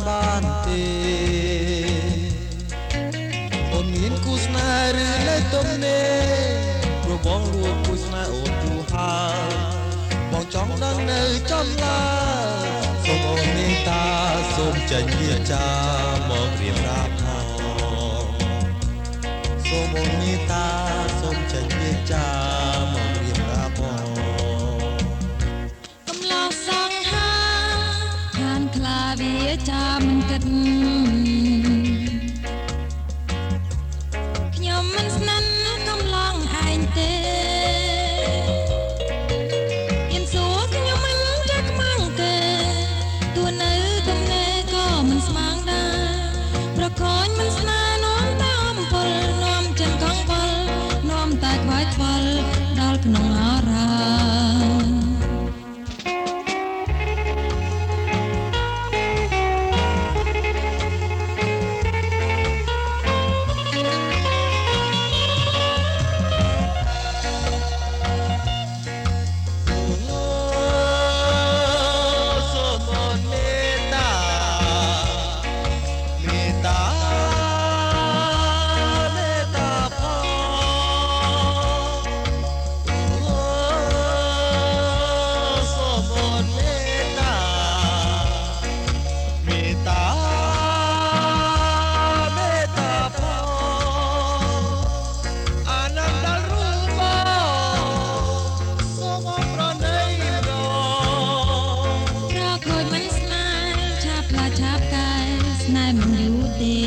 បានទេអូនមានគូស្នេហ៍ឬនៅទំនេរព្រោះបងលួងគូស្នេហ៍អូនយូរហើយបងចង់ដឹងនៅចំឡើយសូមអូនមេត្តាសូមចេញវាចាមករៀបរាប់ផងសូមអូនមេត្តាសូមចេញវាចាមករៀបរាប់ផងកំឡោះសង្ហាខានខ្លាវាចាមិនគិតខ្ញុំមិនស្និទ្ធកំឡងឯងទេមានសួរខ្ញុំមិនចាក់ខ្មាំងទេទួនៅទំនេរក៏មិនស្មាងដែរប្រខូចមិនស្នេហ៍នាំតែអំពើនាំចិនកងវល់នាំតែខ្វាយខ្វល់ដល់ក្នុងអារម្មណ៍ឆាប់កាយស្នេហ៍មិនយូរទេ